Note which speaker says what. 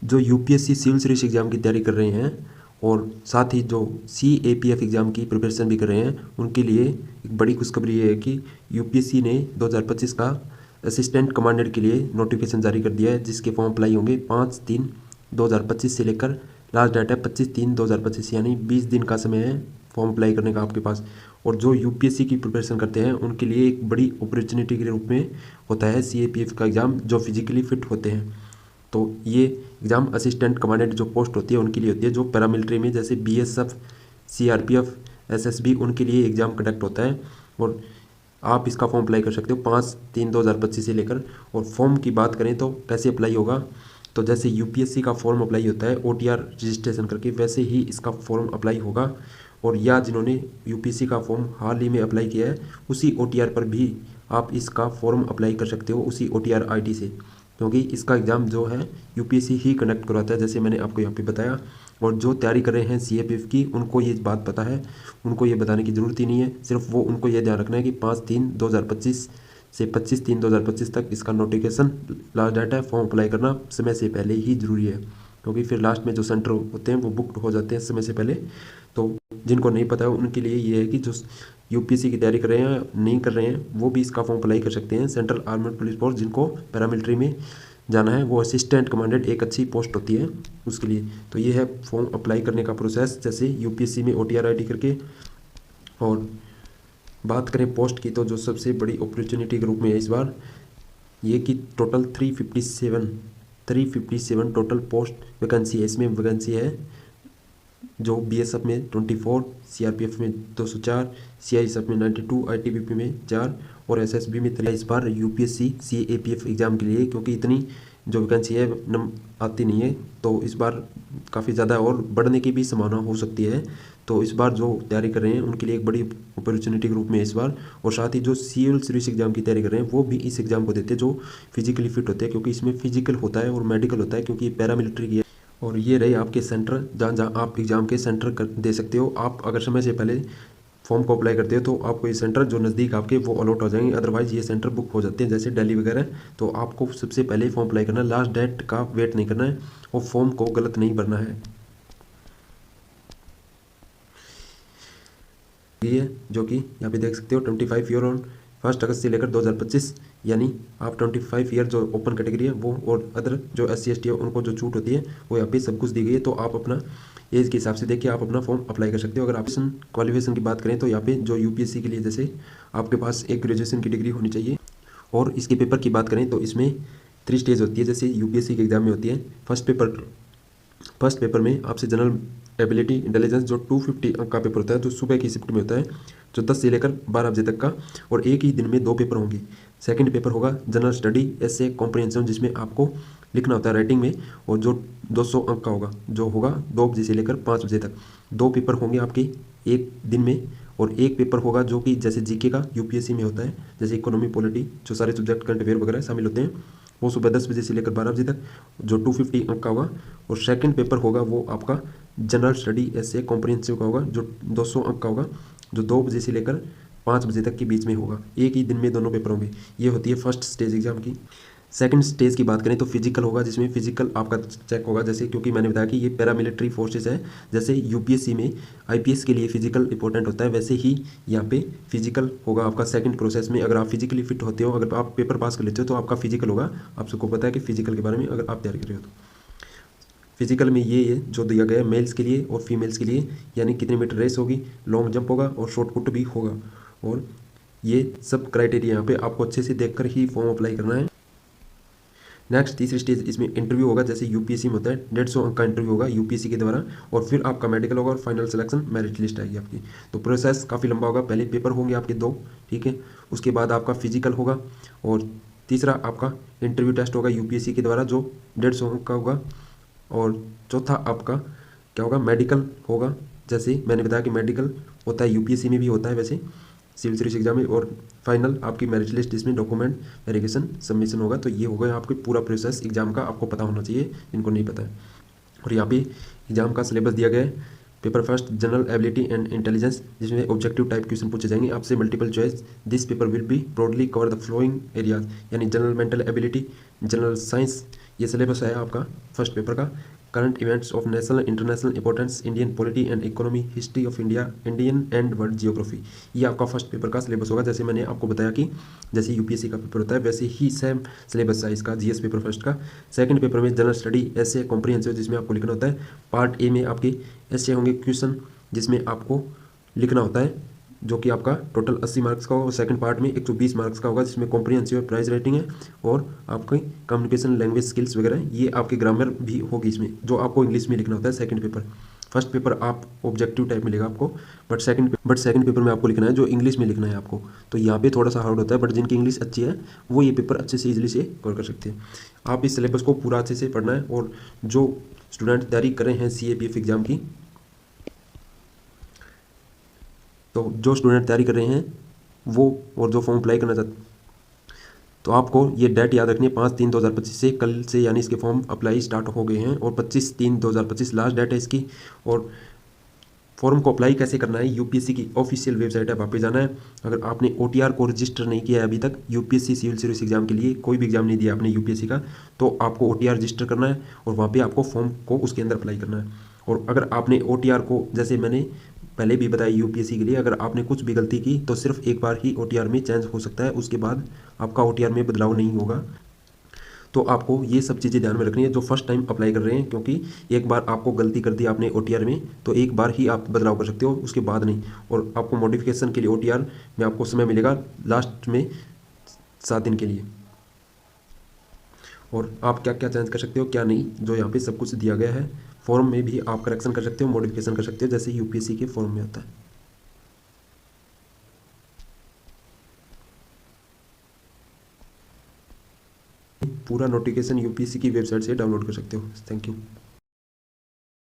Speaker 1: जो UPSC civil service exam की तैयारी कर रहे हैं और साथ ही जो सीएपीएफ एग्ज़ाम की प्रिपरेशन भी कर रहे हैं, उनके लिए एक बड़ी खुशखबरी ये है कि यूपीएससी ने 2025 का असिस्टेंट कमांडेंट के लिए नोटिफिकेशन जारी कर दिया है, जिसके फॉर्म अप्लाई होंगे 5/3/2025 से लेकर लास्ट डेट है 25/3/2025, यानी 20 दिन का समय है फॉर्म अप्लाई करने का आपके पास। और जो यूपीएससी की प्रिपरेशन करते हैं उनके लिए एक बड़ी अपॉर्चुनिटी के रूप में होता है सीएपीएफ का एग्ज़ाम, जो फिजिकली फिट होते हैं। तो ये एग्ज़ाम असिस्टेंट कमांडेंट जो पोस्ट होती है उनके लिए होती है, जो पैरामिलिट्री में जैसे बीएसएफ, सीआरपीएफ, एसएसबी, उनके लिए एग्ज़ाम कंडक्ट होता है। और आप इसका फॉर्म अप्लाई कर सकते हो 5/3/2025 से लेकर। और फॉर्म की बात करें तो कैसे अप्लाई होगा, तो जैसे यूपीएससी का फॉर्म अप्लाई होता है ओटीआर रजिस्ट्रेशन करके, वैसे ही इसका फॉर्म अप्लाई होगा। और या जिन्होंने यूपीएससी का फॉर्म हाल ही में अप्लाई किया है, उसी ओटीआर पर भी आप इसका फॉर्म अप्लाई कर सकते हो, उसी ओटीआर आईडी से, क्योंकि इसका एग्ज़ाम जो है यूपीएससी ही कंडक्ट करवाता है, जैसे मैंने आपको यहाँ पे बताया। और जो तैयारी कर रहे हैं सीएपीएफ की, उनको ये बात पता है, उनको ये बताने की ज़रूरत ही नहीं है। सिर्फ वो उनको ये ध्यान रखना है कि 5/3/2025 से 25/3/2025 तक इसका नोटिफिकेशन लास्ट डेट है। फॉर्म अप्लाई करना समय से पहले ही ज़रूरी है, क्योंकि फिर लास्ट में जो सेंटर होते हैं वो बुकड हो जाते हैं समय से पहले। तो जिनको नहीं पता है उनके लिए ये है कि जो यूपीएससी की तैयारी कर रहे हैं, नहीं कर रहे हैं, वो भी इसका फॉर्म अप्लाई कर सकते हैं। सेंट्रल आर्मड पुलिस फोर्स, जिनको पैरामिलिट्री में जाना है, वो असिस्टेंट कमांडेंट एक अच्छी पोस्ट होती है उसके लिए। तो ये है फॉर्म अप्लाई करने का प्रोसेस, जैसे यूपीएससी में ओटीआर आईडी करके। और बात करें पोस्ट की, तो जो सबसे बड़ी अपॉर्चुनिटी के रूप में है इस बार ये कि टोटल 357 टोटल पोस्ट वैकेंसी है। इसमें वैकेंसी है जो बीएसएफ में 24, सीआरपीएफ में 204, सीआईएसएफ में 92, आईटीबीपी में 4 और एसएसबी में 3। इस बार यूपीएससी सीएपीएफ एग्ज़ाम के लिए, क्योंकि इतनी जो वैकेंसी है आती नहीं है, तो इस बार काफ़ी ज़्यादा और बढ़ने की भी संभावना हो सकती है। तो इस बार जो तैयारी कर रहे हैं उनके लिए एक बड़ी अपॉर्चुनिटी के रूप में इस बार। और साथ ही जो सिविल सर्विस एग्ज़ाम की तैयारी कर रहे हैं वो भी इस एग्ज़ाम को देते हैं, जो फिजिकली फिट होते हैं, क्योंकि इसमें फिजिकल होता है और मेडिकल होता है, क्योंकि ये पैरामिलिट्री की है। और ये रहे आपके सेंटर जहाँ जहाँ आप एग्ज़ाम के सेंटर दे सकते हो। आप अगर समय से पहले फॉर्म को अप्लाई करते हो तो आपको ये सेंटर जो नज़दीक आपके वो अलॉट हो जाएंगे, अदरवाइज़ ये सेंटर बुक हो जाते हैं, जैसे दिल्ली वगैरह। तो आपको सबसे पहले फॉर्म अप्लाई करना है, लास्ट डेट का वेट नहीं करना है, और फॉर्म को गलत नहीं भरना है। ये है जो कि यहाँ पे देख सकते हो 25 ईयर ऑन 1 अगस्त से लेकर 2025, यानी आप 25 ईयर जो ओपन कैटेगरी है वो, और अदर जो SC ST है उनको जो छूट होती है वो यहाँ पे सब कुछ दी गई है। तो आप अपना एज के हिसाब से देखिए आप अपना फॉर्म अप्लाई कर सकते हो। अगर आप क्वालिफिकेशन की बात करें तो यहाँ पे जो यूपीएससी के लिए जैसे आपके पास एक ग्रेजुएशन की डिग्री होनी चाहिए। और इसके पेपर की बात करें तो इसमें 3 स्टेज होती है, जैसे यूपीएससी के एग्जाम में होती है। फर्स्ट पेपर में आपसे जनरल एबिलिटी इंटेलिजेंस जो 250 अंक का पेपर होता है, जो सुबह की शिफ्ट में होता है, जो 10 से लेकर 12 बजे तक का, और एक ही दिन में 2 पेपर होंगे। सेकंड पेपर होगा जनरल स्टडी ऐसे कॉम्प्रिहेंशन, जिसमें आपको लिखना होता है राइटिंग में, और जो 200 अंक का होगा, जो होगा 2 बजे से लेकर 5 बजे तक। 2 पेपर होंगे आपके एक दिन में, और एक पेपर होगा जो कि जैसे जीके का यूपीएससी में होता है, जैसे इकोनॉमी, पॉलिटी, जो सारे सब्जेक्ट करंट अफेयर वगैरह शामिल होते हैं, वो सुबह 10 बजे से लेकर 12 बजे तक, जो 250 अंक का होगा। और सेकंड पेपर होगा वो आपका जनरल स्टडी ऐसे कॉम्प्रिहेंसिव का होगा, जो 200 अंक का होगा, जो 2 बजे से लेकर 5 बजे तक के बीच में होगा। एक ही दिन में दोनों पेपर होंगे। ये होती है फर्स्ट स्टेज एग्जाम की। सेकंड स्टेज की बात करें तो फिजिकल होगा, जिसमें फिजिकल आपका चेक होगा, जैसे क्योंकि मैंने बताया कि ये पैरामिलिट्री फोर्सेस है, जैसे यूपीएससी में आईपीएस के लिए फिजिकल इंपॉर्टेंट होता है, वैसे ही यहाँ पे फिजिकल होगा आपका सेकंड प्रोसेस में। अगर आप फिजिकली फिट होते हो, अगर आप पेपर पास कर लेते हो तो आपका फिजिकल होगा। आप सबको पता है कि फिजिकल के बारे में अगर आप तैयारी कर रहे हो तो फिजिकल में ये है जो दिया गया है मेल्स के लिए और फीमेल्स के लिए, यानी कितने मीटर रेस होगी, लॉन्ग जंप होगा और शॉर्ट पुट भी होगा। और ये सब क्राइटेरिया यहाँ पे आपको अच्छे से देखकर ही फॉर्म अप्लाई करना है। नेक्स्ट तीसरी स्टेज, इसमें इंटरव्यू होगा, जैसे यूपीएससी में होता है 150 अंक का इंटरव्यू होगा यूपीएससी के द्वारा, और फिर आपका मेडिकल होगा और फाइनल सिलेक्शन मेरिट लिस्ट आएगी आपकी। तो प्रोसेस काफ़ी लंबा होगा। पहले पेपर होंगे आपके 2, ठीक है, उसके बाद आपका फिजिकल होगा, और तीसरा आपका इंटरव्यू टेस्ट होगा यूपीएससी के द्वारा जो 150 अंक का होगा, और चौथा आपका क्या होगा, मेडिकल होगा। जैसे मैंने बताया कि मेडिकल होता है यूपीएससी में भी होता है वैसे सिविल सर्विस एग्जाम में, और फाइनल आपकी मेरिट लिस्ट, इसमें डॉक्यूमेंट वेरिफिकेशन सबमिशन होगा। तो ये होगा आपके पूरा प्रोसेस एग्जाम का, आपको पता होना चाहिए जिनको नहीं पता है। और यहाँ पे एग्जाम का सिलेबस दिया गया है। Paper first general ability and intelligence, जिसमें ऑब्जेक्टिव टाइप क्वेश्चन पूछे जाएंगे आपसे, multiple choice. This paper will be broadly cover the following areas, यानी general mental ability, general science, ये सिलेबस है आपका फर्स्ट पेपर का। Current events of national international importance, Indian polity and economy, history of India, Indian and world geography. ये आपका first paper का syllabus होगा। जैसे मैंने आपको बताया कि जैसे यूपीएससी का पेपर होता है वैसे ही सेम सिलेबस है इसका जीएस पेपर फर्स्ट का। सेकंड पेपर में जनरल स्टडी, ऐसे कॉम्प्रिहेंसिव, जिसमें आपको लिखना होता है। पार्ट ए में आपके ऐसे होंगे क्वेश्चन जिसमें आपको लिखना होता है, जो कि आपका टोटल 80 मार्क्स का होगा। सेकंड पार्ट में 120 मार्क्स का होगा, जिसमें कॉम्प्रिहेंसिव प्राइस राइटिंग है और आपकी कम्युनिकेशन लैंग्वेज स्किल्स वगैरह, ये आपकी ग्रामर भी होगी इसमें, जो आपको इंग्लिश में लिखना होता है सेकंड पेपर। फर्स्ट पेपर आप ऑब्जेक्टिव टाइप मिलेगा आपको, बट सेकंड पेपर में आपको लिखना है जो इंग्लिश में लिखना है आपको। तो यहाँ पे थोड़ा सा हार्ड होता है, बट जिनकी इंग्लिश अच्छी है वो ये पेपर अच्छे से ईजिली से कवर कर सकते हैं। आप इस सिलेबस को पूरा अच्छे से पढ़ना है। और जो स्टूडेंट तैयारी कर रहे हैं CAPF एग्ज़ाम की, तो जो स्टूडेंट तैयारी कर रहे हैं वो, और जो फॉर्म अप्लाई करना चाहते, तो आपको ये डेट याद रखनी है 5/3/2025 से, कल से यानी इसके फॉर्म अप्लाई स्टार्ट हो गए हैं और 25/3/2025 लास्ट डेट है इसकी। और फॉर्म को अप्लाई कैसे करना है, यूपीएससी की ऑफिशियल वेबसाइट है, वहाँ पे जाना है। अगर आपने OTR को रजिस्टर नहीं किया है अभी तक यूपीएससी सिविल सर्विस एग्जाम के लिए, कोई भी एग्जाम नहीं दिया आपने यूपीएससी का, तो आपको OTR रजिस्टर करना है और वहाँ पे आपको फॉर्म को उसके अंदर अप्लाई करना है। और अगर आपने OTR को, जैसे मैंने पहले भी बताया यूपीएससी के लिए, अगर आपने कुछ भी गलती की तो सिर्फ एक बार ही OTR में चेंज हो सकता है, उसके बाद आपका OTR में बदलाव नहीं होगा। तो आपको ये सब चीज़ें ध्यान में रखनी है जो फर्स्ट टाइम अप्लाई कर रहे हैं, क्योंकि एक बार आपको गलती कर दी आपने OTR में तो एक बार ही आप बदलाव कर सकते हो, उसके बाद नहीं। और आपको मॉडिफिकेशन के लिए OTR में आपको समय मिलेगा लास्ट में 7 दिन के लिए। और आप क्या क्या चेंज कर सकते हो क्या नहीं, जो यहाँ पे सब कुछ दिया गया है। फॉर्म में भी आप करेक्शन कर सकते हो, मॉडिफिकेशन कर सकते हो, जैसे यूपीएससी के फॉर्म में आता है। पूरा नोटिफिकेशन यूपीएससी की वेबसाइट से डाउनलोड कर सकते हो। Thank you.